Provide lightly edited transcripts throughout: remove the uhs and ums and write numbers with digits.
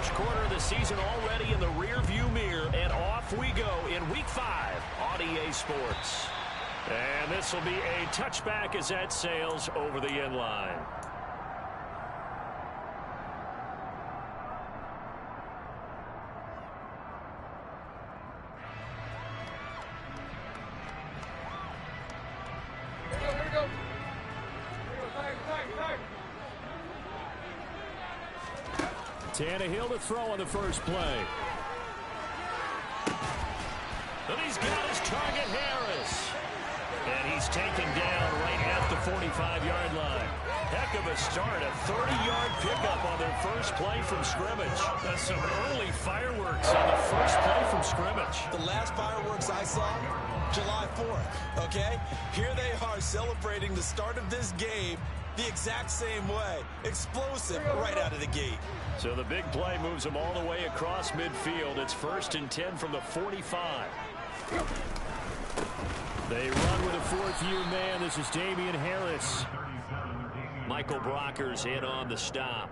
First quarter of the season already in the rear-view mirror, and off we go in Week 5 on EA Sports. And this will be a touchback as that sails over the end line. Tannehill to throw on the first play. And he's got his target, Harris. And he's taken down right at the 45-yard line. Heck of a start, a 30-yard pickup on their first play from scrimmage. That's some early fireworks on the first play from scrimmage. The last fireworks I saw, July 4th, okay? Here they are celebrating the start of this game the exact same way. Explosive right out of the gate. So the big play moves them all the way across midfield. It's 1st and 10 from the 45. They run with a fourth-year man. This is Damian Harris. Michael Brockers in on the stop.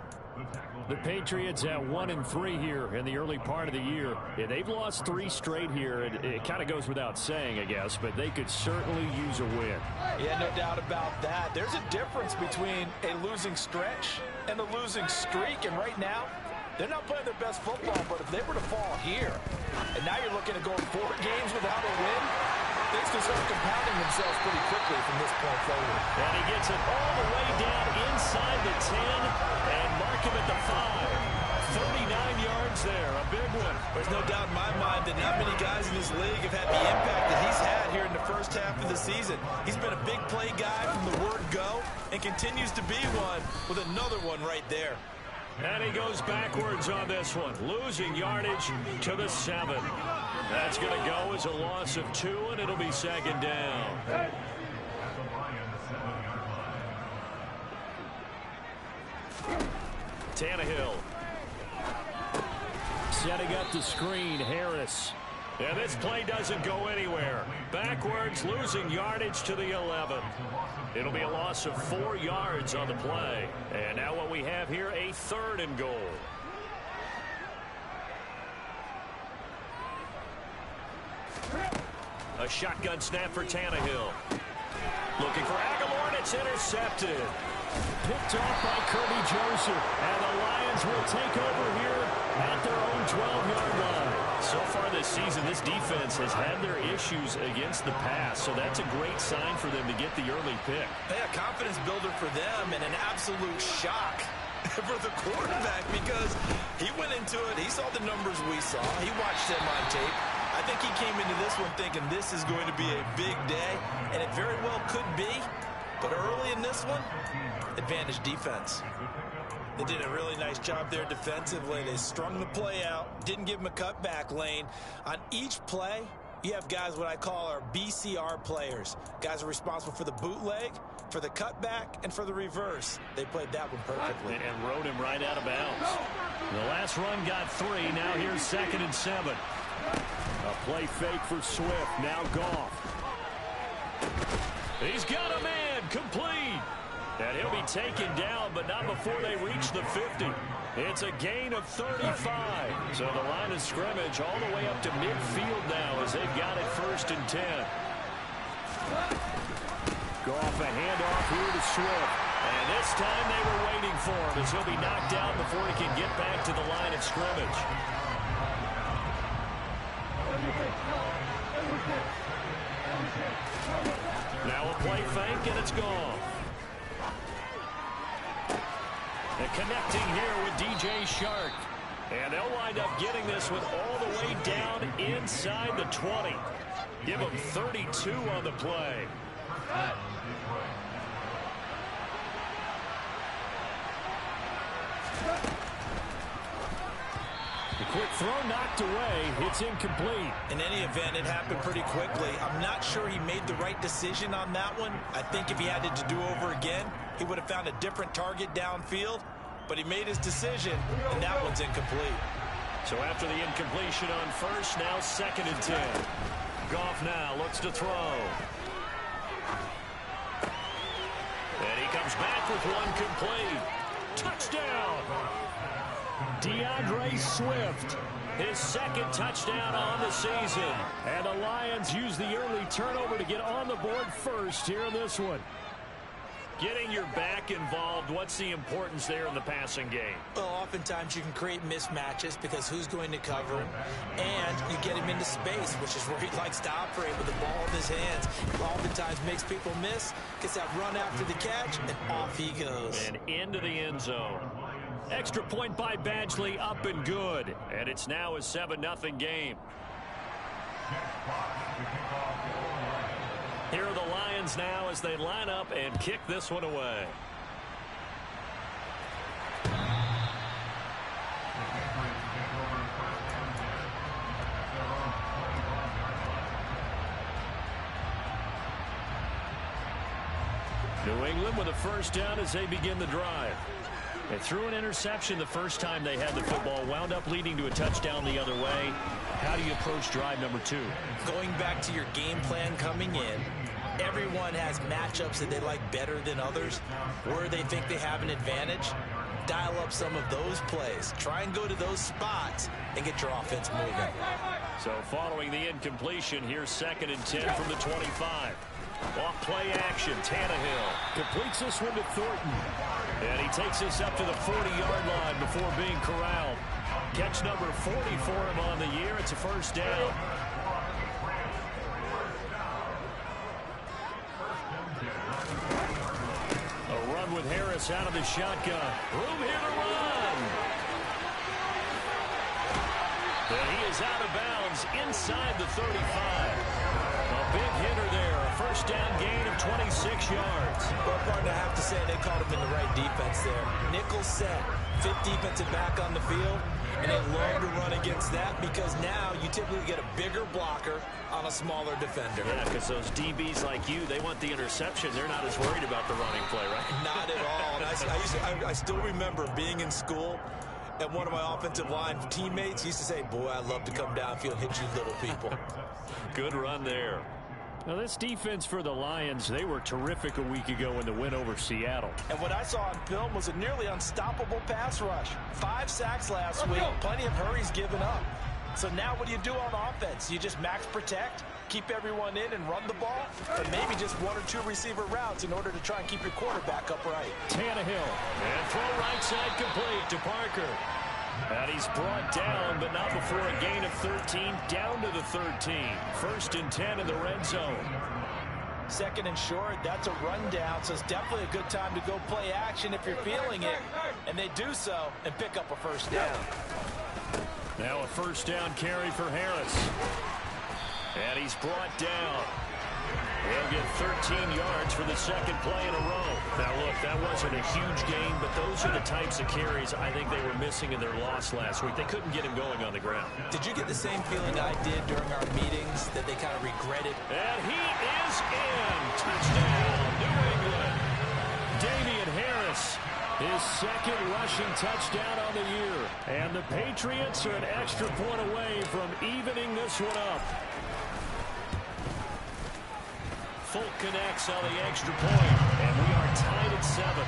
The Patriots at 1-3 here in the early part of the year. Yeah, they've lost 3 straight here. It kind of goes without saying, I guess, but they could certainly use a win. Yeah, no doubt about that. There's a difference between a losing stretch and a losing streak, and right now, they're not playing their best football, but if they were to fall here, and now you're looking to go 4 games without a win, things can start compounding themselves pretty quickly from this point forward. And he gets it all the way down inside the 10 and mark him at the 5. 39 yards there, a big one. There's no doubt in my mind that not many guys in this league have had the impact that he's had here in the first half of the season. He's been a big play guy from the word go and continues to be one with another one right there. And he goes backwards on this one, losing yardage to the 7. That's going to go as a loss of 2, and it'll be 2nd down. Tannehill. Setting up the screen, Harris. And this play doesn't go anywhere. Backwards, losing yardage to the 11. It'll be a loss of 4 yards on the play. And now what we have here, a 3rd and goal. A shotgun snap for Tannehill. Looking for Aguilar, and it's intercepted. Picked off by Kirby Joseph. And the Lions will take over here at their own 12-yard line. So far this season, this defense has had their issues against the pass, so that's a great sign for them to get the early pick. Yeah, confidence builder for them and an absolute shock for the quarterback because he went into it. He saw the numbers we saw. He watched them on tape. I think he came into this one thinking this is going to be a big day, and it very well could be. But early in this one, advantage defense. They did a really nice job there defensively. They strung the play out, didn't give him a cutback lane. On each play, you have guys what I call our BCR players. Guys are responsible for the bootleg, for the cutback, and for the reverse. They played that one perfectly. And rode him right out of bounds. The last run got 3. Now here's 2nd and 7. A play fake for Swift. Now Goff. He's got a man complete. And he'll be taken down, but not before they reach the 50. It's a gain of 35. So the line of scrimmage all the way up to midfield now as they've got it 1st and 10. Goff a handoff here to Swift. And this time they were waiting for him as he'll be knocked down before he can get back to the line of scrimmage. Now a play fake, and it's gone. And connecting here with DJ Shark. And they'll wind up getting this one all the way down inside the 20. Give them 32 on the play. The quick throw knocked away. It's incomplete. In any event, it happened pretty quickly. I'm not sure he made the right decision on that one. I think if he had it to do over again, he would have found a different target downfield. But he made his decision, and that one's incomplete. So after the incompletion on first, now 2nd and 10. Goff now looks to throw. And he comes back with one complete. Touchdown! DeAndre Swift, his second touchdown on the season. And the Lions use the early turnover to get on the board first here in this one. Getting your back involved, what's the importance there in the passing game? Well, oftentimes you can create mismatches because who's going to cover him, and you get him into space, which is where he likes to operate with the ball in his hands. Oftentimes makes people miss, gets that run after the catch, and off he goes. And into the end zone. Extra point by Badgley, up and good. And it's now a 7-0 game. Here are the Lions now as they line up and kick this one away. New England with a first down as they begin the drive. They threw an interception the first time they had the football, wound up leading to a touchdown the other way. How do you approach drive number 2? Going back to your game plan coming in, everyone has matchups that they like better than others, where they think they have an advantage. Dial up some of those plays. Try and go to those spots and get your offense moving. So following the incompletion, here's 2nd and 10 from the 25. Off play action, Tannehill completes this one to Thornton. And he takes this up to the 40-yard line before being corralled. Catch number 40 for him on the year. It's a first down. A run with Harris out of the shotgun. Room here to run. And he is out of bounds inside the 35. A big hitter there. A first down gain of 26 yards. Well, partner, I have to say they called him in the right defense there. Nickel set. 5th defensive back on the field. And they love to run against that because now you typically get a bigger blocker on a smaller defender. Yeah, because those DBs like you, they want the interception. They're not as worried about the running play, right? Not at all. And I still remember being in school, and one of my offensive line teammates used to say, boy, I love to come downfield and hit you little people. Good run there. Now, this defense for the Lions, they were terrific a week ago in the win over Seattle. And what I saw on film was a nearly unstoppable pass rush. 5 sacks last week, plenty of hurries given up. So now what do you do on offense? You just max protect, keep everyone in and run the ball, or maybe just 1 or 2 receiver routes in order to try and keep your quarterback upright. Tannehill, and throw right side complete to Parker. And he's brought down, but not before a gain of 13, down to the 13. 1st and 10 in the red zone. 2nd and short, that's a rundown, so it's definitely a good time to go play action if you're feeling it. And they do so and pick up a first down. Now a first down carry for Harris. And he's brought down. He'll get 13 yards for the 2nd play in a row. Now, look, that wasn't a huge gain, but those are the types of carries I think they were missing in their loss last week. They couldn't get him going on the ground. Did you get the same feeling I did during our meetings that they kind of regretted? And he is in. Touchdown, New England. Damian Harris, his 2nd rushing touchdown on the year. And the Patriots are an extra point away from evening this one up. Folk connects on the extra point, and we are tied at 7.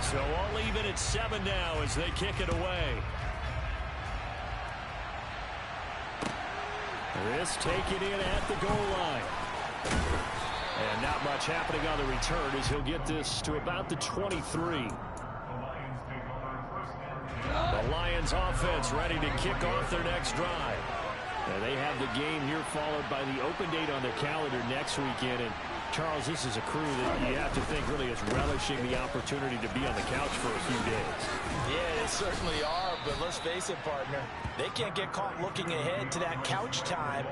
So all even at 7 now as they kick it away. This taken in at the goal line. And not much happening on the return as he'll get this to about the 23. The Lions offense ready to kick off their next drive. Now they have the game here followed by the open date on their calendar next weekend. And Charles, this is a crew that you have to think really is relishing the opportunity to be on the couch for a few days. Yeah, they certainly are, but let's face it, partner. They can't get caught looking ahead to that couch time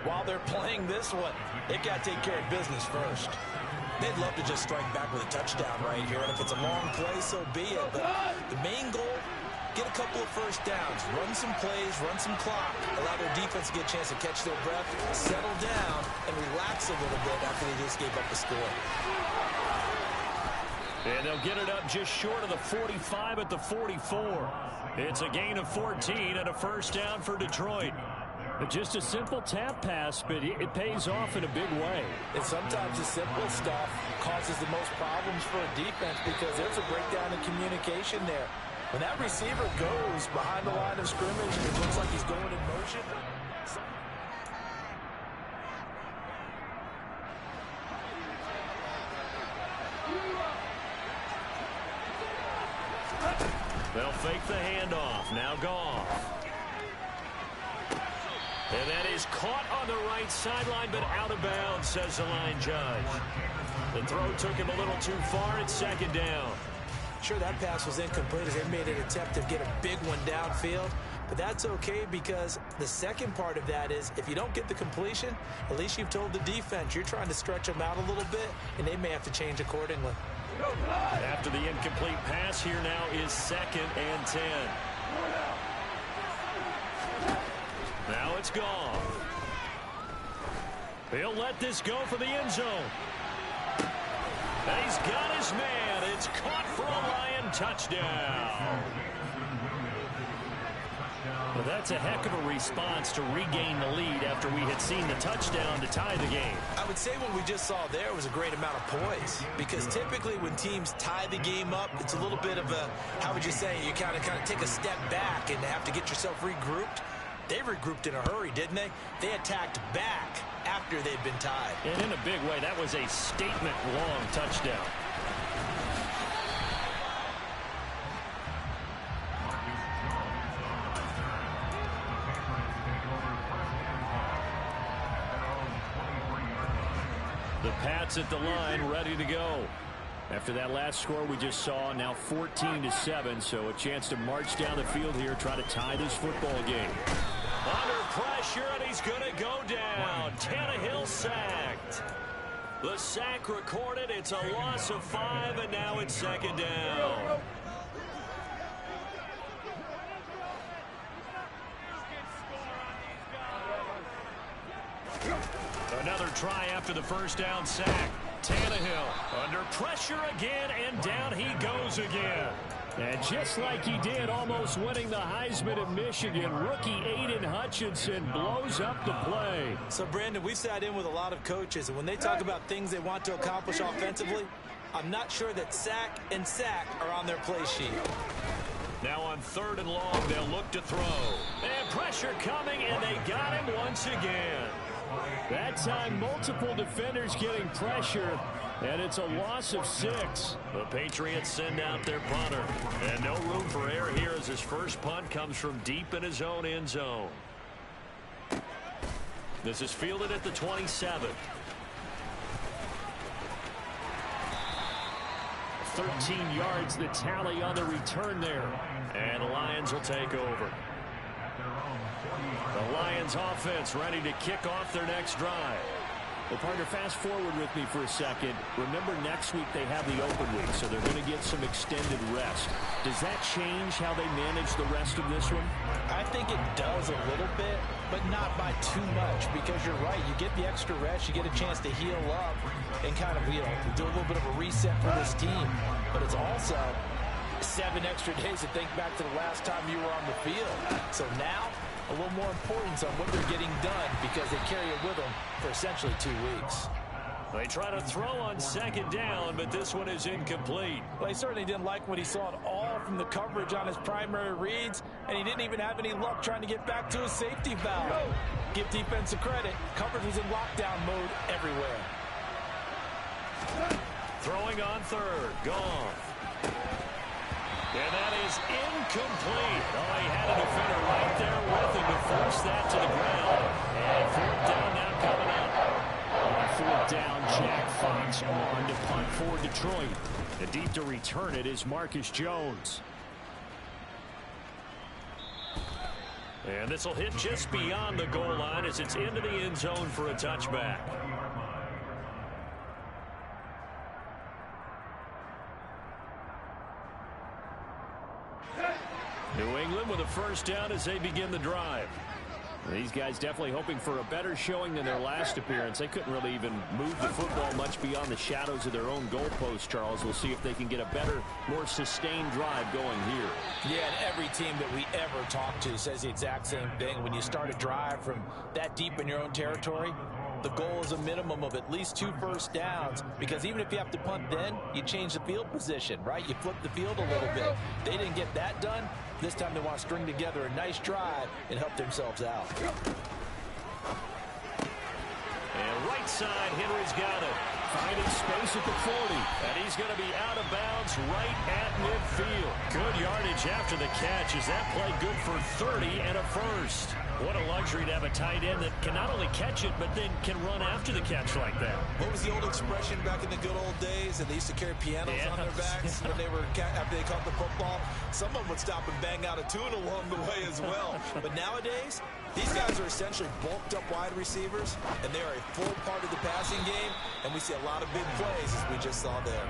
while they're playing this one. They've got to take care of business first. They'd love to just strike back with a touchdown right here, and if it's a long play, so be it. But the main goal, get a couple of first downs, run some plays, run some clock, allow their defense to get a chance to catch their breath, settle down, and relax a little bit after they just gave up the score. And they'll get it up just short of the 45 at the 44. It's a gain of 14 and a first down for Detroit. Just a simple tap pass, but it pays off in a big way. And sometimes the simple stuff causes the most problems for a defense because there's a breakdown in communication there. When that receiver goes behind the line of scrimmage and it looks like he's going in motion. They'll fake the handoff. Now Goff. And that is caught on the right sideline, but out of bounds, says the line judge. The throw took him a little too far. It's second down. Sure, that pass was incomplete as they made an attempt to get a big one downfield. But that's okay because the second part of that is if you don't get the completion, at least you've told the defense you're trying to stretch them out a little bit, and they may have to change accordingly. After the incomplete pass, here now is 2nd and 10. Now it's gone. He'll let this go for the end zone. And he's got his man. It's caught for a Lion touchdown. Well, that's a heck of a response to regain the lead after we had seen the touchdown to tie the game. I would say what we just saw there was a great amount of poise because typically when teams tie the game up, it's a little bit of a, how would you say, you kind of take a step back and have to get yourself regrouped. They regrouped in a hurry, didn't they? They attacked back after they'd been tied. And in a big way, that was a statement-long touchdown. The Pats at the line, ready to go. After that last score we just saw, now 14-7, so a chance to march down the field here, try to tie this football game. Under pressure, and he's going to go down. Tannehill sacked. The sack recorded. It's a loss of 5, and now it's second down. Another try after the first down sack. Tannehill under pressure again, and down he goes again. And just like he did, almost winning the Heisman at Michigan, rookie Aiden Hutchinson blows up the play. So, Brandon, we sat in with a lot of coaches, and when they talk about things they want to accomplish offensively, I'm not sure that sack and sack are on their play sheet. Now on 3rd and long, they'll look to throw. And pressure coming, and they got him once again. That time, multiple defenders getting pressure, and it's a loss of 6. The Patriots send out their punter. And no room for error here as his first punt comes from deep in his own end zone. This is fielded at the 27. 13 yards the tally on the return there. And the Lions will take over. The Lions offense ready to kick off their next drive. Well, partner, fast forward with me for a second. Remember, next week they have the open week, so they're going to get some extended rest. Does that change how they manage the rest of this one? I think it does a little bit, but not by too much, because you're right. You get the extra rest, you get a chance to heal up and kind of, do a little bit of a reset for this team. But it's also 7 extra days to think back to the last time you were on the field. So now, a little more importance on what they're getting done because they carry it with them for essentially 2 weeks. They try to throw on 2nd down, but this one is incomplete. Well, he certainly didn't like what he saw at all from the coverage on his primary reads, and he didn't even have any luck trying to get back to his safety valve. Give defensive credit. Coverage was in lockdown mode everywhere. Throwing on 3rd. Gone. And that is incomplete. Oh, he had a defender right there with him to force that to the ground. And 4th down now coming up. On 4th down, Jack Fox on to punt for Detroit. And deep to return it is Marcus Jones. And this will hit just beyond the goal line as it's into the end zone for a touchback. New England with a first down as they begin the drive. These guys definitely hoping for a better showing than their last appearance. They couldn't really even move the football much beyond the shadows of their own goalpost, Charles. We'll see if they can get a better, more sustained drive going here. Yeah, and every team that we ever talk to says the exact same thing. When you start a drive from that deep in your own territory, the goal is a minimum of at least 2 first downs, because even if you have to punt then, you change the field position, right? You flip the field a little bit. They didn't get that done. This time they want to string together a nice drive and help themselves out. And right side, Henry's got it. Finding space at the 40. And he's going to be out of bounds right at midfield. Good yardage after the catch. Is that play good for 30 and a first? What a luxury to have a tight end that can not only catch it, but then can run after the catch like that. What was the old expression back in the good old days? And they used to carry pianos on their backs when they were after they caught the football. Someone would stop and bang out a tune along the way as well. But nowadays, these guys are essentially bulked up wide receivers, and they are a full part of the passing game, and we see a lot of big plays, as we just saw there.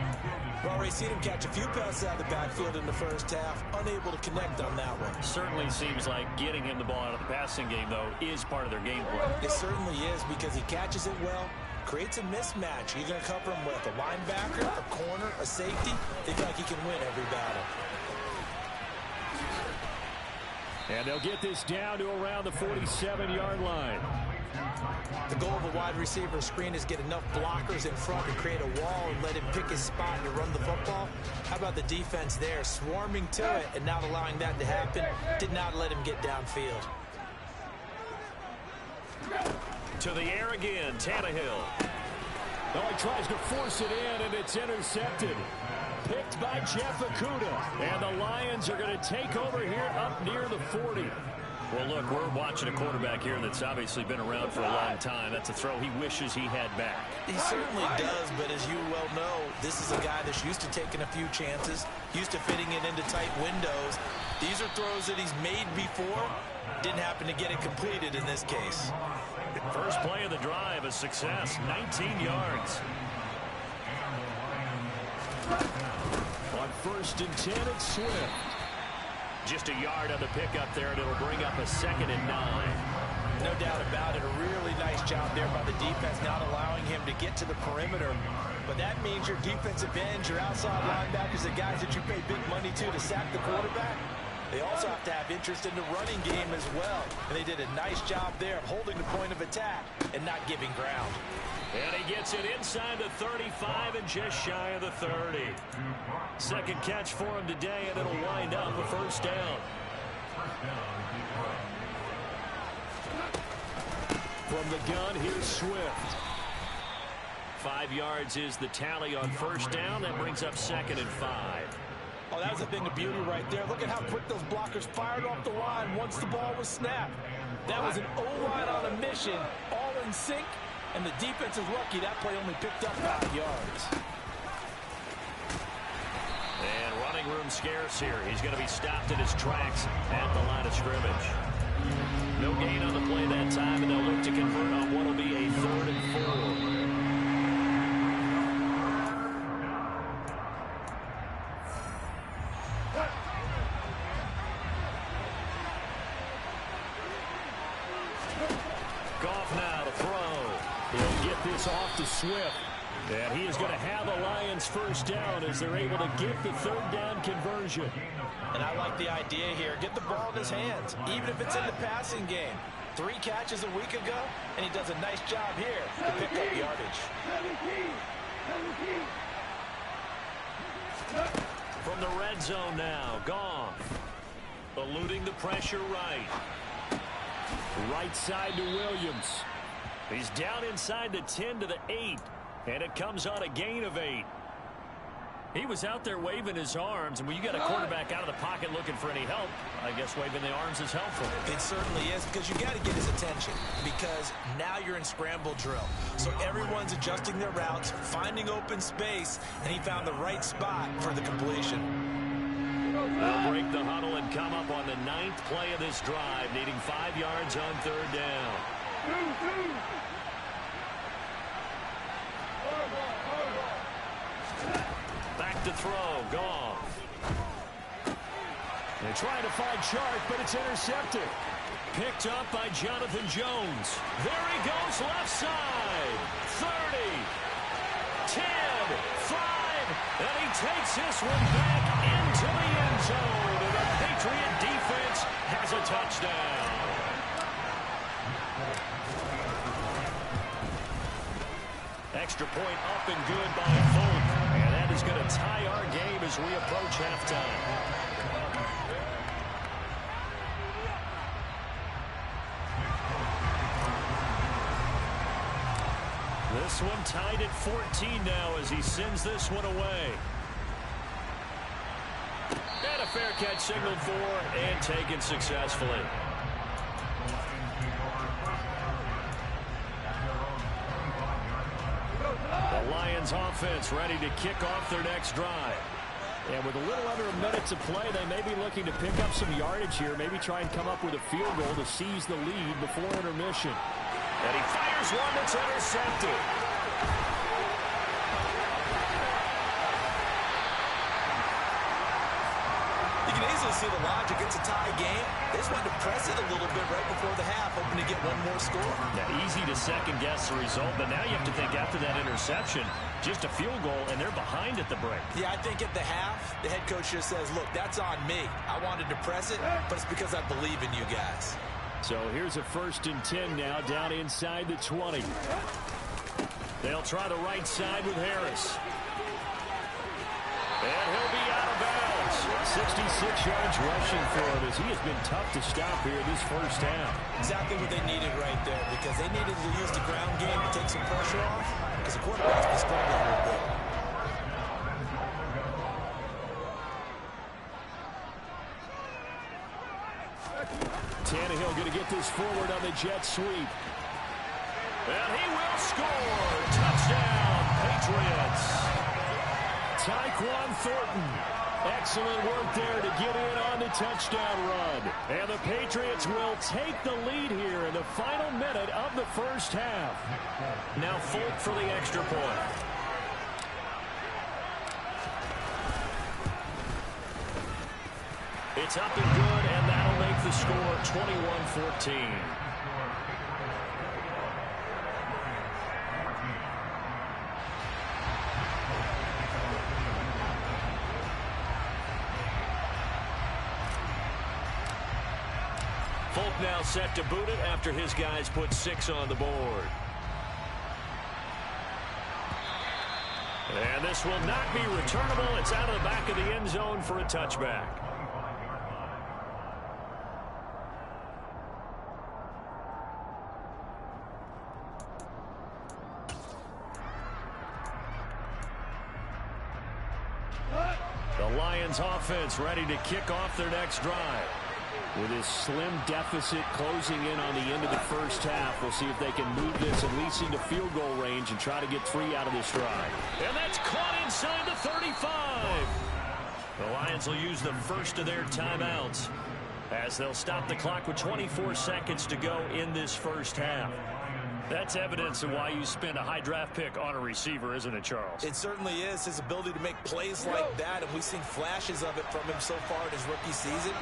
We've already seen him catch a few passes out of the backfield in the first half, unable to connect on that one. Certainly seems like getting him the ball out of the passing game, though, is part of their game plan. It certainly is, because he catches it well, creates a mismatch. You're going to cover him with a linebacker, a corner, a safety. They feel like he can win every battle. And they'll get this down to around the 47-yard line. The goal of a wide receiver screen is get enough blockers in front to create a wall and let him pick his spot to run the football. How about the defense there, swarming to it and not allowing that to happen? Did not let him get downfield. To the air again, Tannehill. Oh, he tries to force it in, and it's intercepted. Picked by Jeff Okudah. And the Lions are going to take over here up near the 40. Well, look, we're watching a quarterback here that's obviously been around for a long time. That's a throw he wishes he had back. He certainly does, but as you well know, this is a guy that's used to taking a few chances, used to fitting it into tight windows. These are throws that he's made before. Didn't happen to get it completed in this case. First play of the drive, a success, 19 yards. On 1st and 10, it's Swift. Just a yard on the pickup there, and it'll bring up a 2nd and 9. No doubt about it. A really nice job there by the defense, not allowing him to get to the perimeter. But that means your defensive ends, your outside linebackers, the guys that you pay big money to sack the quarterback, they also have to have interest in the running game as well. And they did a nice job there of holding the point of attack and not giving ground. And he gets it inside the 35 and just shy of the 30. Second catch for him today, and it'll wind up a first down. From the gun, here's Swift. 5 yards is the tally on first down. That brings up 2nd and 5. Oh, that was a thing of beauty right there. Look at how quick those blockers fired off the line once the ball was snapped. That was an O-line on a mission, all in sync. And the defense is lucky that play only picked up 5 yards. And running room scarce here. He's going to be stopped in his tracks at the line of scrimmage. No gain on the play that time, and they'll look to convert on what will be a 3rd and 4. Goff now to throw. He'll get this off to Swift. And he is going to have a Lions first down as they're able to get the 3rd down conversion. And I like the idea here. Get the ball in his hands, even if it's in the passing game. 3 catches a week ago, and he does a nice job here to pick up yardage. From the red zone now, Goff. Eluding the pressure right. Right side to Williams. He's down inside the 10 to the 8. And it comes on a gain of 8. He was out there waving his arms, and when you got a quarterback out of the pocket looking for any help, I guess waving the arms is helpful. It certainly is, because you got to get his attention, because now you're in scramble drill. So everyone's adjusting their routes, finding open space, and he found the right spot for the completion. They'll break the huddle and come up on the 9th play of this drive, needing 5 yards on 3rd down. Back to throw, Goff. They're trying to find Chark, but it's intercepted. picked up by Jonathan Jones. There he goes left side. 30, 10, 5, and he takes this one back into the end zone. And the Patriot defense has a touchdown. Extra point up and good by Folk. And that is going to tie our game as we approach halftime. This one tied at 14 now as he sends this one away. And a fair catch signaled for and taken successfully. The Lions offense ready to kick off their next drive. And with a little under a minute to play, they may be looking to pick up some yardage here, maybe try and come up with a field goal to seize the lead before intermission. And he fires one that's intercepted. You can easily see the logic. It's a tie game. They just wanted to press it a little bit right before the half, hoping to get one more score. Now, easy to second-guess the result, but now you have to think after that interception, just a field goal, and they're behind at the break. Yeah, I think at the half, the head coach just says, look, that's on me. I wanted to press it, but it's because I believe in you guys. So here's a 1st and 10 now, down inside the 20. They'll try the right side with Harris. And he'll be out of bounds. 66 yards rushing for him as he has been tough to stop here this first half. Exactly what they needed right there, because they needed to use the ground game to take some pressure off, because the quarterback's been struggling a little bit. Tannehill going to get this forward on the jet sweep. And he will score. Touchdown, Patriots. Tyquan Thornton. Excellent work there to get in on the touchdown run. And the Patriots will take the lead here in the final minute of the first half. Now Folk for the extra point. It's up and good, and that'll make the score 21-14. Folk now set to boot it after his guys put 6 on the board. And this will not be returnable. It's out of the back of the end zone for a touchback. The Lions offense ready to kick off their next drive. With his slim deficit closing in on the end of the first half, we'll see if they can move this at least into field goal range and try to get 3 out of this drive. And that's caught inside the 35. The Lions will use the first of their timeouts as they'll stop the clock with 24 seconds to go in this first half. That's evidence of why you spend a high draft pick on a receiver, isn't it, Charles? It certainly is. His ability to make plays like that, and we've seen flashes of it from him so far in his rookie season.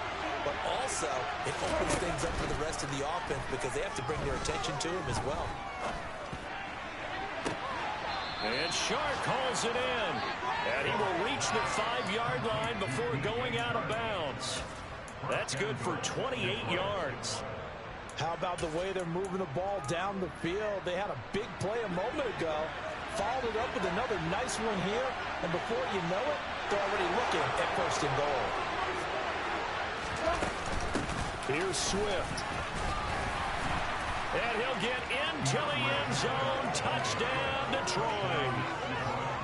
But also, it opens things up for the rest of the offense because they have to bring their attention to him as well. And Shark calls it in. And he will reach the 5-yard line before going out of bounds. That's good for 28 yards. How about the way they're moving the ball down the field? They had a big play a moment ago. Followed it up with another nice one here. And before you know it, they're already looking at 1st and goal. Here's Swift. And he'll get into the end zone. Touchdown, Detroit.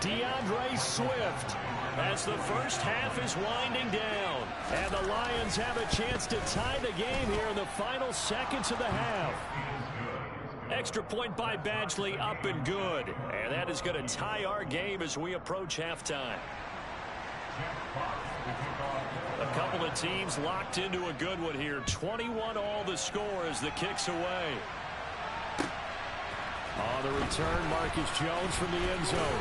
DeAndre Swift as the first half is winding down. And the Lions have a chance to tie the game here in the final seconds of the half. Extra point by Badgley, up and good. And that is going to tie our game as we approach halftime. A couple of teams locked into a good one here. 21-all the score as the kick's away. On the return, Marcus Jones from the end zone.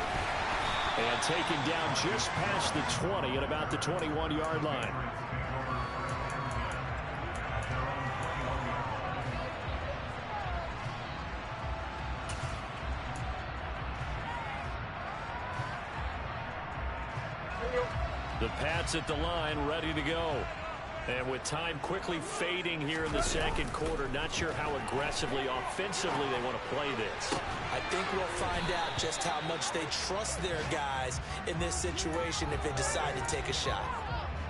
And taken down just past the 20 at about the 21-yard line. The Pats at the line, ready to go. And with time quickly fading here in the second quarter, not sure how aggressively, offensively they want to play this. I think we'll find out just how much they trust their guys in this situation if they decide to take a shot.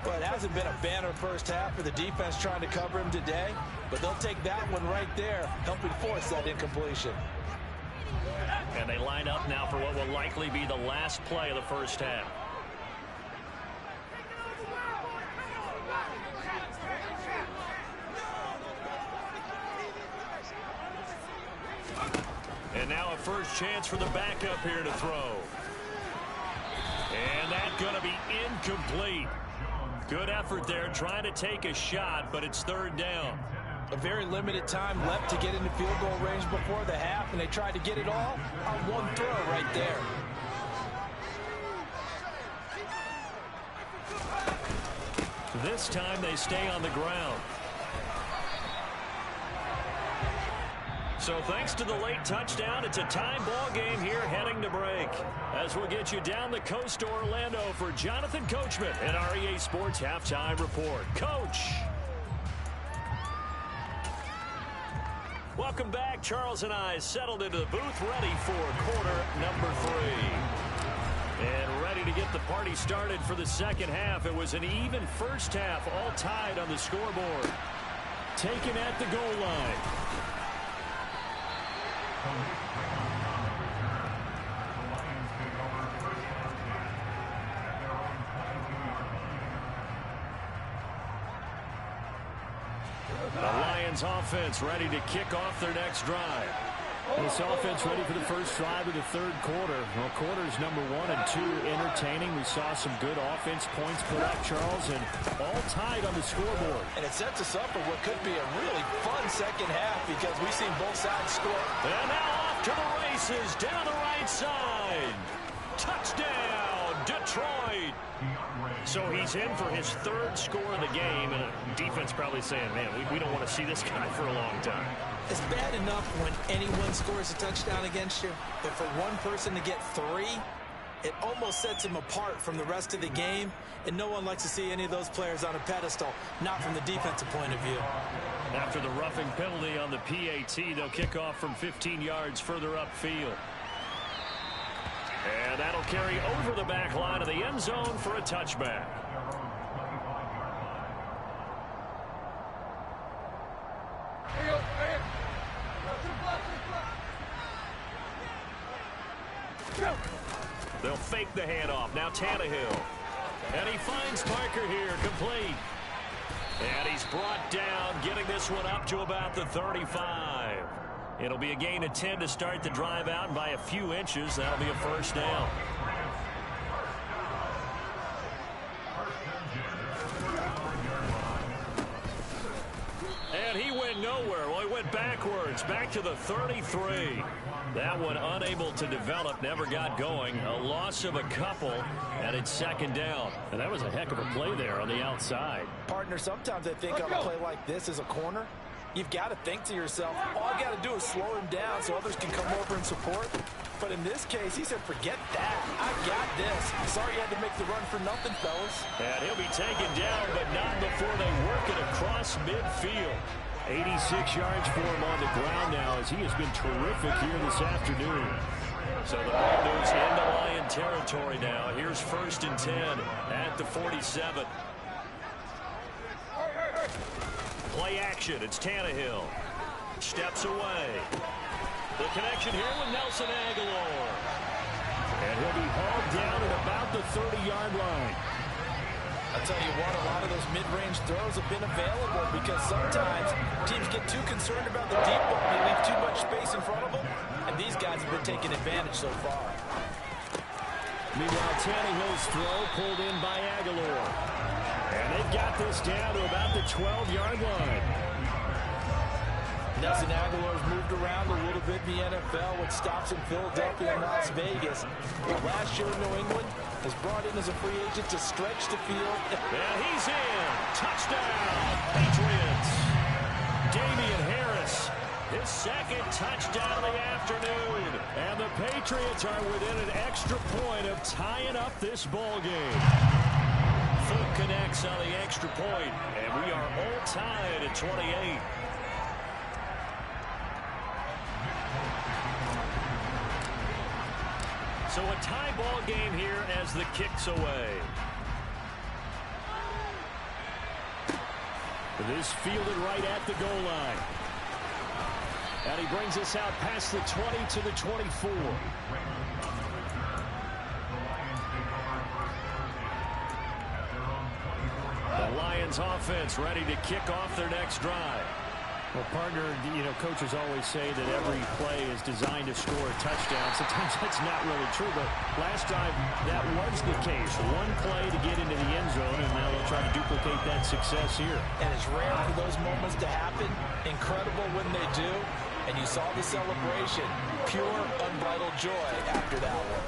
Well, it hasn't been a banner first half for the defense trying to cover him today, but they'll take that one right there, helping force that incompletion. And they line up now for what will likely be the last play of the first half. And now a first chance for the backup here to throw. And that's going to be incomplete. Good effort there trying to take a shot, but it's third down. A very limited time left to get into field goal range before the half, and they tried to get it all on one throw right there. This time they stay on the ground. So thanks to the late touchdown, it's a time ball game here heading to break. As we'll get you down the coast to Orlando for Jonathan Coachman and our EA Sports Halftime Report. Coach. Welcome back. Charles and I settled into the booth ready for quarter number 3. And ready to get the party started for the second half. It was an even first half, all tied on the scoreboard. Taken at the goal line. The Lions offense ready to kick off their next drive. This offense ready for the first drive of the third quarter. Well, quarters number 1 and 2 entertaining. We saw some good offense points put up, Charles, and all tied on the scoreboard. And it sets us up for what could be a really fun second half because we've seen both sides score. And now off to the races down the right side. Touchdown, Detroit. So he's in for his third score of the game, and defense probably saying, man, we don't want to see this guy for a long time. It's bad enough when anyone scores a touchdown against you, but for one person to get 3, it almost sets him apart from the rest of the game, and no one likes to see any of those players on a pedestal, not from the defensive point of view. After the roughing penalty on the PAT, they'll kick off from 15 yards further upfield. And that'll carry over the back line of the end zone for a touchback. They'll fake the handoff. Now Tannehill. And he finds Parker here, complete. And he's brought down, getting this one up to about the 35. It'll be a gain of 10 to start the drive out, and by a few inches, that'll be a first down. And he went nowhere. Well, he went backwards, back to the 33. That one unable to develop, never got going. A loss of a couple, and it's second down. And that was a heck of a play there on the outside. Partner, sometimes I think on a play like this as a corner, you've got to think to yourself, all I got to do is slow him down so others can come over and support. But in this case, he said, forget that. I got this. Sorry you had to make the run for nothing, fellas. And he'll be taken down, but not before they work it across midfield. 86 yards for him on the ground now as he has been terrific here this afternoon. So the ball moves into Lion territory now. Here's first and 10 at the 47. Play action. It's Tannehill. Steps away. The connection here with Nelson Aguilar. And he'll be hauled down at about the 30-yard line. I'll tell you what, a lot of those mid-range throws have been available because sometimes teams get too concerned about the deep ball and they leave too much space in front of them, and these guys have been taking advantage so far. Meanwhile, Tannehill's throw pulled in by Aguilar. And they've got this down to about the 12-yard line. Nelson Aguilar's moved around a little bit in the NFL with stops in Philadelphia and Las Vegas. But last year in New England was brought in as a free agent to stretch the field. And he's in. Touchdown, Patriots. Damian Harris, his second touchdown of the afternoon. And the Patriots are within an extra point of tying up this ball game. connects on the extra point, and we are all tied at 28. So a tie ball game here as the kick's away. This fielded right at the goal line. And he brings us out past the 20 to the 24. The Lions offense ready to kick off their next drive. Well, partner, coaches always say that every play is designed to score a touchdown. Sometimes that's not really true, but last drive that was the case. One play to get into the end zone, and now they'll try to duplicate that success here. And it's rare for those moments to happen. Incredible when they do. And you saw the celebration. Pure, unbridled joy after that one.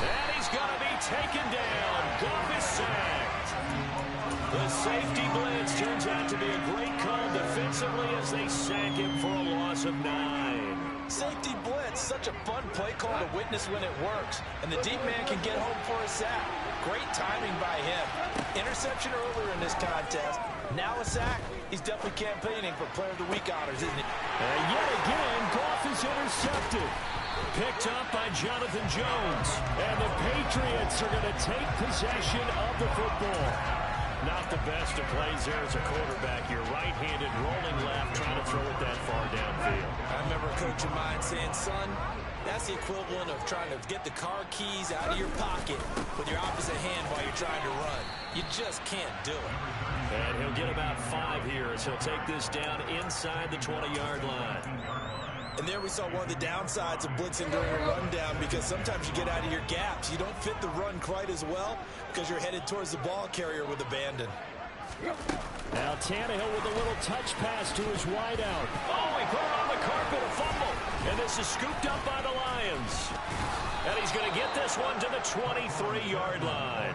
And he's going to be taken down. Goff is sacked. The safety blitz turns out to be a great call defensively as they sack him for a loss of 9. Safety blitz, such a fun play call to witness when it works. And the deep man can get home for a sack. Great timing by him. Interception earlier in this contest. Now a sack. He's definitely campaigning for Player of the Week honors, isn't he? And yet again, Goff is intercepted. Picked up by Jonathan Jones. And the Patriots are going to take possession of the football. Not the best of plays there as a quarterback. You're right-handed, rolling left, trying to throw it that far downfield. I remember a coach of mine saying, son, that's the equivalent of trying to get the car keys out of your pocket with your opposite hand while you're trying to run. You just can't do it. And he'll get about 5 here as he'll take this down inside the 20-yard line. And there we saw one of the downsides of blitzing during a rundown, because sometimes you get out of your gaps. You don't fit the run quite as well because you're headed towards the ball carrier with abandon. Now Tannehill with a little touch pass to his wideout. Oh, he put it on the carpet, a fumble. And this is scooped up by the Lions. And he's going to get this one to the 23-yard line.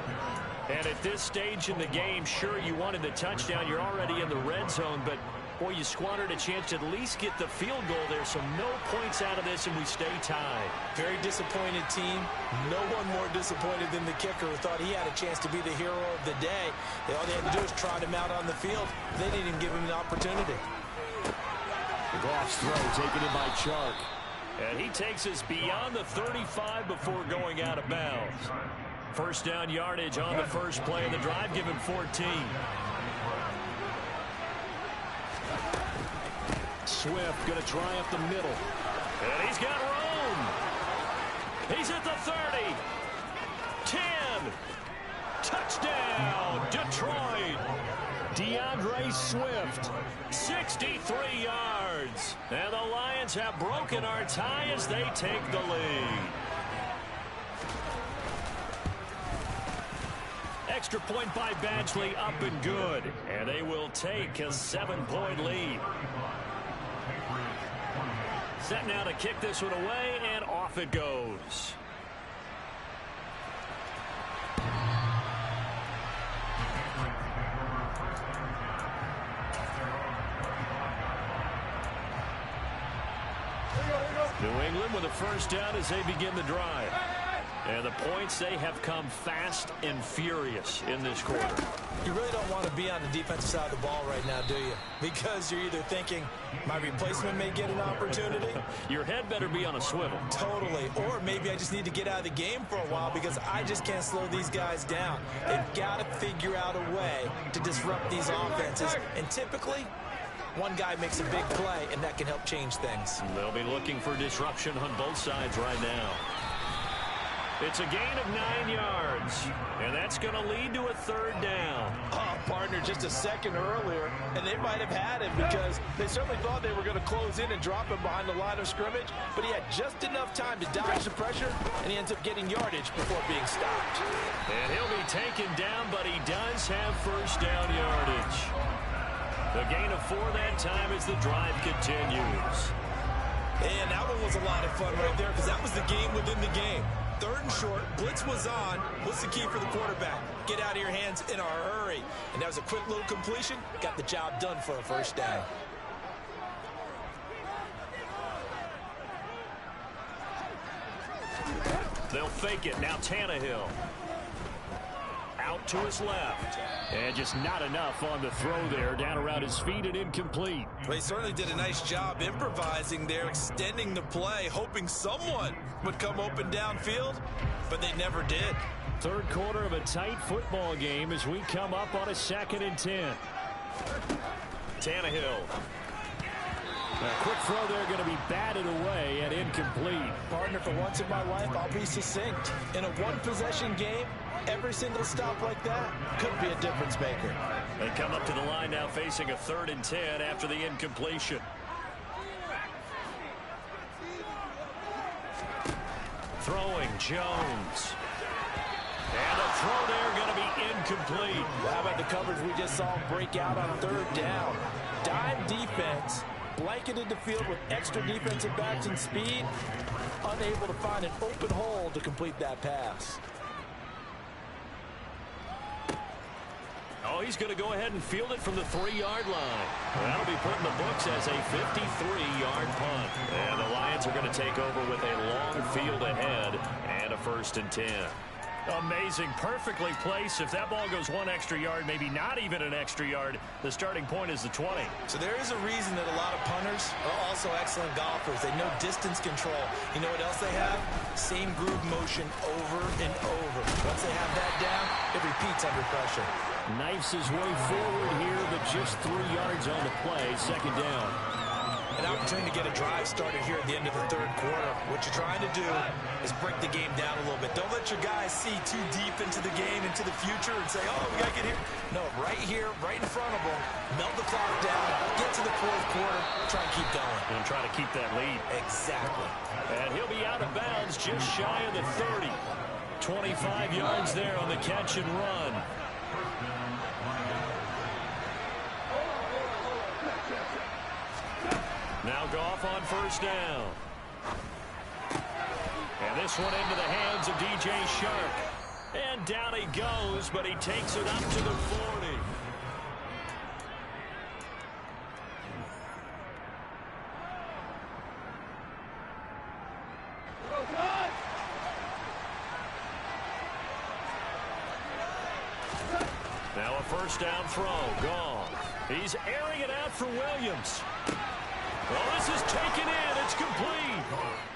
And at this stage in the game, sure, you wanted the touchdown. You're already in the red zone, but boy, you squandered a chance to at least get the field goal there, so no points out of this, and we stay tied. Very disappointed team. No one more disappointed than the kicker, who thought he had a chance to be the hero of the day. All they had to do was trot him out on the field. They didn't even give him an opportunity. Goff's throw taken in by Chark. And he takes us beyond the 35 before going out of bounds. First down yardage on the first play of the drive, give him 14. Swift going to try up the middle. And he's got room. He's at the 30. 10. Touchdown, Detroit. DeAndre Swift, 63 yards. And the Lions have broken our tie as they take the lead. Extra point by Badgley, up and good. And they will take a 7-point lead. Set now to kick this one away, and off it goes. New England with a first down as they begin the drive. And the points, they have come fast and furious in this quarter. You really don't want to be on the defensive side of the ball right now, do you? Because you're either thinking, my replacement may get an opportunity. Your head better be on a swivel. Totally. Or maybe I just need to get out of the game for a while because I just can't slow these guys down. They've got to figure out a way to disrupt these offenses. And typically, one guy makes a big play, and that can help change things. They'll be looking for disruption on both sides right now. It's a gain of 9 yards, and that's going to lead to a third down. Oh, partner, just a second earlier, and they might have had him because they certainly thought they were going to close in and drop him behind the line of scrimmage, but he had just enough time to dodge the pressure, and he ends up getting yardage before being stopped. And he'll be taken down, but he does have first down yardage. The gain of 4 that time as the drive continues. And that one was a lot of fun right there because that was the game within the game. Third and short, blitz was on. What's the key for the quarterback? Get out of your hands in a hurry. And that was a quick little completion. Got the job done for a first down. They'll fake it. Now Tannehill. out to his left. And just not enough on the throw there. Down around his feet and incomplete. They certainly did a nice job improvising there, extending the play, hoping someone would come open downfield, but they never did. Third quarter of a tight football game as we come up on a 2nd and 10. Tannehill. A quick throw there going to be batted away and incomplete. Partner, for once in my life, I'll be succinct. In a one-possession game, every single stop like that could be a difference maker. They come up to the line now facing a 3rd and 10 after the incompletion. Throwing Jones. And a throw there going to be incomplete. Well, how about the coverage we just saw break out on 3rd down? Dime defense, blanketed the field with extra defensive backs and speed, unable to find an open hole to complete that pass. Oh, he's going to go ahead and field it from the 3-yard line. That'll be put in the books as a 53-yard punt. And the Lions are going to take over with a long field ahead and a 1st and 10. Amazing. Perfectly placed. If that ball goes 1 extra yard, maybe not even an extra yard, the starting point is the 20. So there is a reason that a lot of punters are also excellent golfers. They know distance control. You know what else they have? Same groove motion over and over. Once they have that down, it repeats under pressure. Knifes his way forward here, but just 3 yards on the play. 2nd down. An opportunity to get a drive started here at the end of the 3rd quarter. What you're trying to do is break the game down a little bit. Don't let your guys see too deep into the game, into the future, and say, oh, we got to get here. No, right here, right in front of them, melt the clock down, get to the 4th quarter, try and keep going. And try to keep that lead. Exactly. And he'll be out of bounds just shy of the 30. 25 yards there on the catch and run. Now Goff on 1st down. And this one into the hands of DJ Shark. And down he goes, but he takes it up to the 40. Now a 1st down throw. Goff. He's airing it out for Williams. Well, this is taken in. It's complete.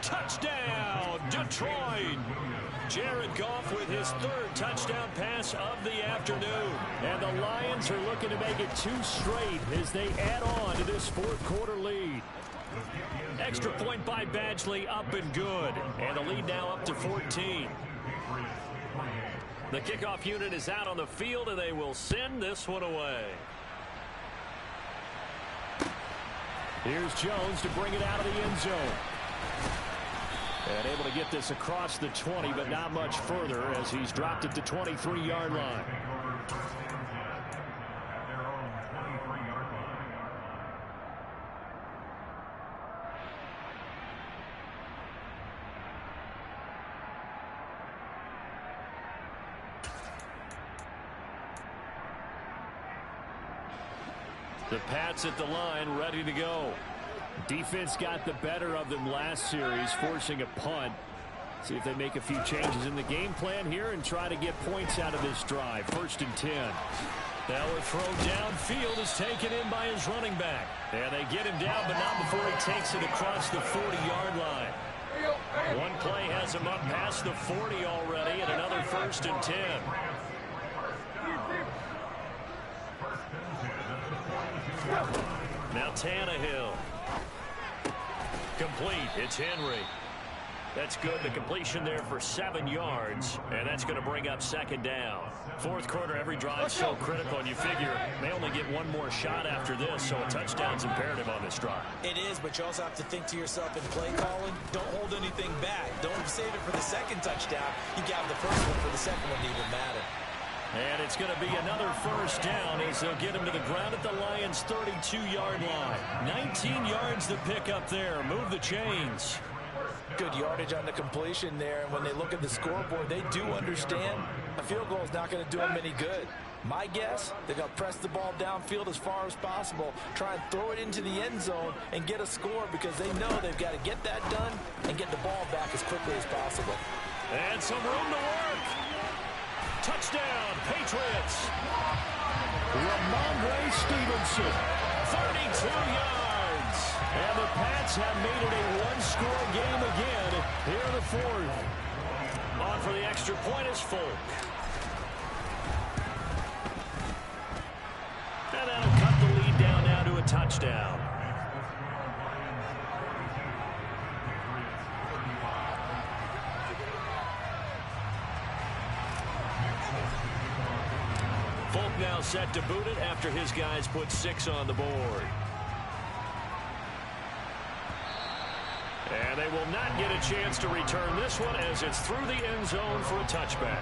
Touchdown, Detroit. Jared Goff with his 3rd touchdown pass of the afternoon. And the Lions are looking to make it 2 straight as they add on to this 4th quarter lead. Extra point by Badgley, up and good. And the lead now up to 14. The kickoff unit is out on the field, and they will send this one away. Here's Jones to bring it out of the end zone. And able to get this across the 20, but not much further as he's dropped at the 23-yard line. The Pats at the line, ready to go. Defense got the better of them last series, forcing a punt. See if they make a few changes in the game plan here and try to get points out of this drive. 1st and 10. Now a throw downfield is taken in by his running back. And they get him down, but not before he takes it across the 40-yard line. One play has him up past the 40 already, and another 1st and 10. Now Tannehill. Complete. It's Henry. That's good. The completion there for 7 yards, and that's going to bring up 2nd down. 4th quarter, every drive so critical, and you figure they only get one more shot after this, so a touchdown's imperative on this drive. It is, but you also have to think to yourself in play calling, don't hold anything back. Don't save it for the 2nd touchdown. You got the 1st one for the 2nd one to even matter. And it's going to be another 1st down as they'll get him to the ground at the Lions' 32-yard line. 19 yards to pick up there. Move the chains. Good yardage on the completion there, and when they look at the scoreboard, they do understand a field goal is not going to do them any good. My guess, they're going to press the ball downfield as far as possible, try and throw it into the end zone and get a score because they know they've got to get that done and get the ball back as quickly as possible. And some room to work. Touchdown, Patriots. Ramondre Stevenson, 32 yards. And the Pats have made it a one-score game again here in the fourth. On for the extra point is Folk. And that'll cut the lead down now to a touchdown. Folk now set to boot it after his guys put 6 on the board. And they will not get a chance to return this one as it's through the end zone for a touchback.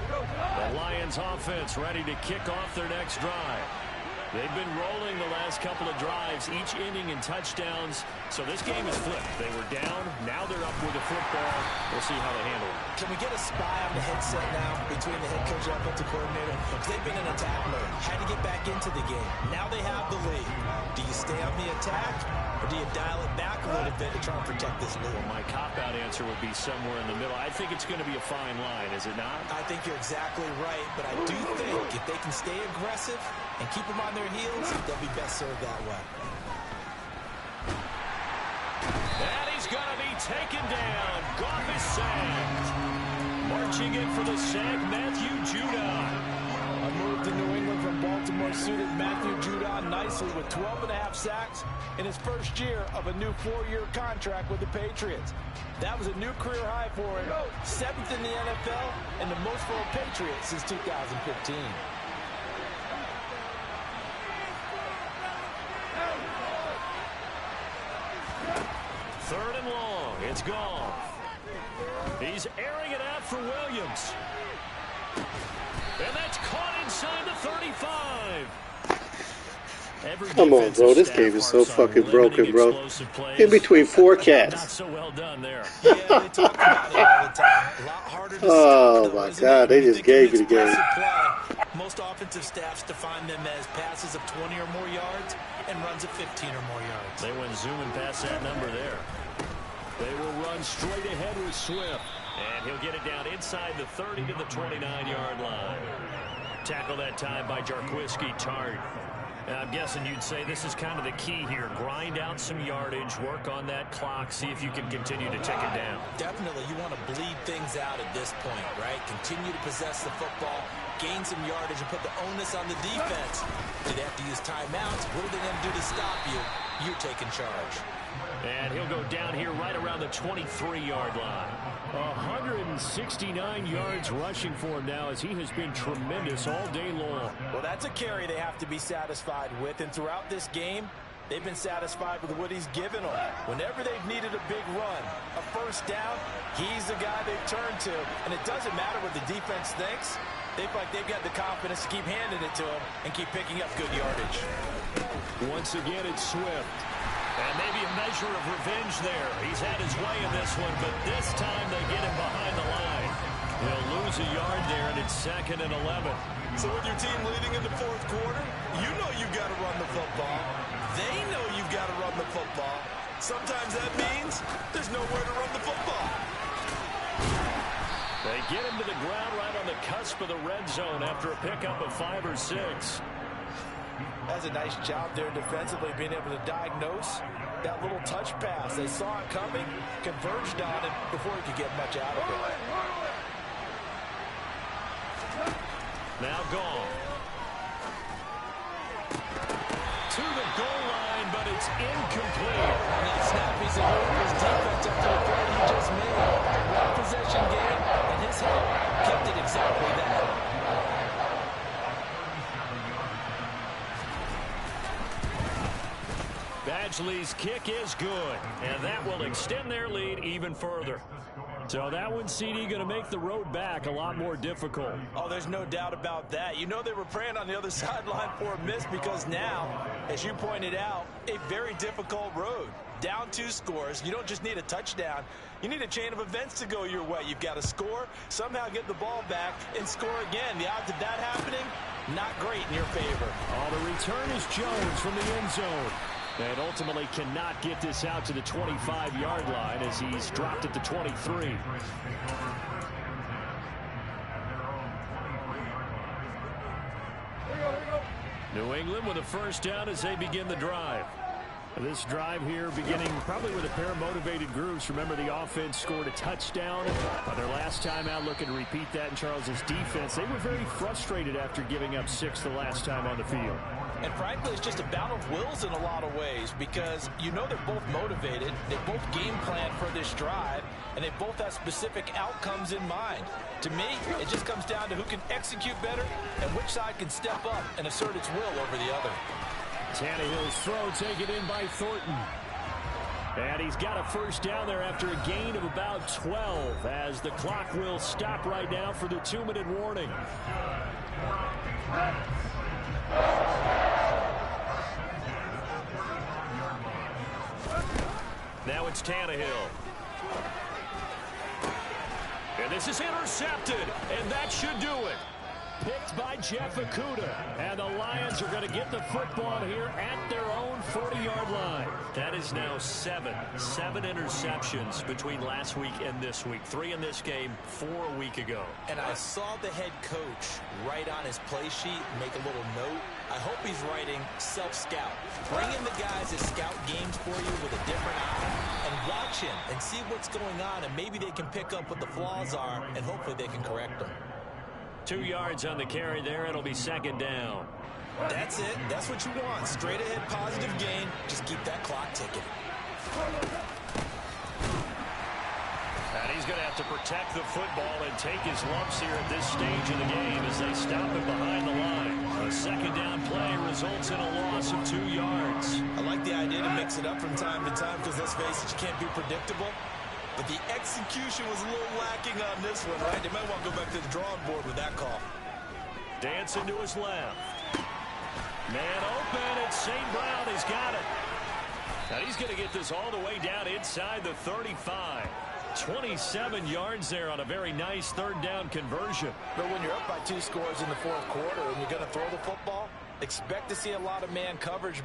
The Lions offense ready to kick off their next drive. They've been rolling the last couple of drives, each inning in touchdowns. So this game is flipped. They were down. Now they're up with the football. We'll see how they handle it. Can we get a spy on the headset now between the head coach and offensive coordinator? Because they've been in attack mode. Had to get back into the game. Now they have the lead. Do you stay on the attack, or do you dial it back a little bit to try and protect this lead? Well, my cop-out answer would be somewhere in the middle. I think it's going to be a fine line, is it not? I think you're exactly right, but I do think if they can stay aggressive and keep them on their heels, they'll be best served that way. And he's going to be taken down. Goff is sacked. Marching in for the sack, Matthew Judon. A move to New England from Baltimore suited Matthew Judon nicely with 12.5 sacks in his first year of a new 4-year contract with the Patriots. That was a new career high for him, 7th in the NFL and the most for a Patriot since 2015. Third and long. It's gone. He's airing it out for Williams. And that's caught inside the 35. Come on, bro. This game is so fucking broken, bro. In between 4 cats. Not so well done there. Yeah, they talk about it all the time. A lot harder to Oh, my God. They just gave you the game. Most offensive staffs define them as passes of 20 or more yards and runs of 15 or more yards. They went zooming past that number there. They will run straight ahead with Swift. And he'll get it down inside the 30 to the 29-yard line. Tackle that time by Jarquiski Tart. And I'm guessing you'd say this is kind of the key here. Grind out some yardage, work on that clock, see if you can continue to tick it down. Definitely, you want to bleed things out at this point, right? Continue to possess the football, gain some yardage, and put the onus on the defense. Do they have to use timeouts? What are they going to do to stop you? You're taking charge. And he'll go down here right around the 23-yard line. 169 yards rushing for him now as he has been tremendous all day long. Well, that's a carry they have to be satisfied with. And throughout this game, they've been satisfied with what he's given them. Whenever they've needed a big run, a first down, he's the guy they've turned to. And it doesn't matter what the defense thinks. They feel like they've got the confidence to keep handing it to him and keep picking up good yardage. Once again, it's Swift. And maybe a measure of revenge there. He's had his way in this one, but this time they get him behind the line. He'll lose a yard there, and it's 2nd and 11. So with your team leading in the fourth quarter, you know you've got to run the football. They know you've got to run the football. Sometimes that means there's nowhere to run the football. They get him to the ground right on the cusp of the red zone after a pickup of 5 or 6. That's a nice job there defensively, being able to diagnose that little touch pass. They saw it coming, converged on it before he could get much out of it. Now gone. To the goal line, but it's incomplete. And that snap piece of his defense up to the play he just made. One possession game, and his help kept it exactly that. Badgley's kick is good, and that will extend their lead even further. So that one, CD, going to make the road back a lot more difficult. Oh, there's no doubt about that. You know they were praying on the other sideline for a miss because now, as you pointed out, a very difficult road. Down 2 scores. You don't just need a touchdown. You need a chain of events to go your way. You've got to score, somehow get the ball back, and score again. The odds of that happening, not great in your favor. Oh, the return is Jones from the end zone. And ultimately cannot get this out to the 25-yard line as he's dropped at the 23. New England with a first down as they begin the drive. This drive here beginning probably with a pair of motivated groups. Remember, the offense scored a touchdown on their last time out. Looking to repeat that in Charles's defense. They were very frustrated after giving up 6 the last time on the field. And frankly, it's just a battle of wills in a lot of ways because you know they're both motivated. They both game plan for this drive, and they both have specific outcomes in mind. To me, it just comes down to who can execute better and which side can step up and assert its will over the other. Tannehill's throw taken in by Thornton. And he's got a first down there after a gain of about 12 as the clock will stop right now for the 2-minute warning. Now it's Tannehill. And this is intercepted, and that should do it. Picked by Jeff Okudah. And the Lions are going to get the football here at their own 40-yard line. That is now 7 interceptions between last week and this week. 3 in this game, 4 a week ago. And I saw the head coach write on his play sheet, make a little note. I hope he's writing self-scout. Bring in the guys that scout games for you with a different eye and watch him and see what's going on, and maybe they can pick up what the flaws are, and hopefully they can correct them. 2 yards on the carry there. It'll be second down. That's it. That's what you want. Straight ahead positive gain. Just keep that clock ticking. And he's going to have to protect the football and take his lumps here at this stage of the game as they stop it behind the line. A second down play results in a loss of 2 yards. I like the idea to mix it up from time to time because, let's face it, you can't be predictable. But the execution was a little lacking on this one, right? They might want to go back to the drawing board with that call. Dancing to his left. Man open, it's St. Brown. He's got it. Now he's going to get this all the way down inside the 35. 27 yards there on a very nice third down conversion. But when you're up by 2 scores in the fourth quarter and you're going to throw the football, expect to see a lot of man coverage.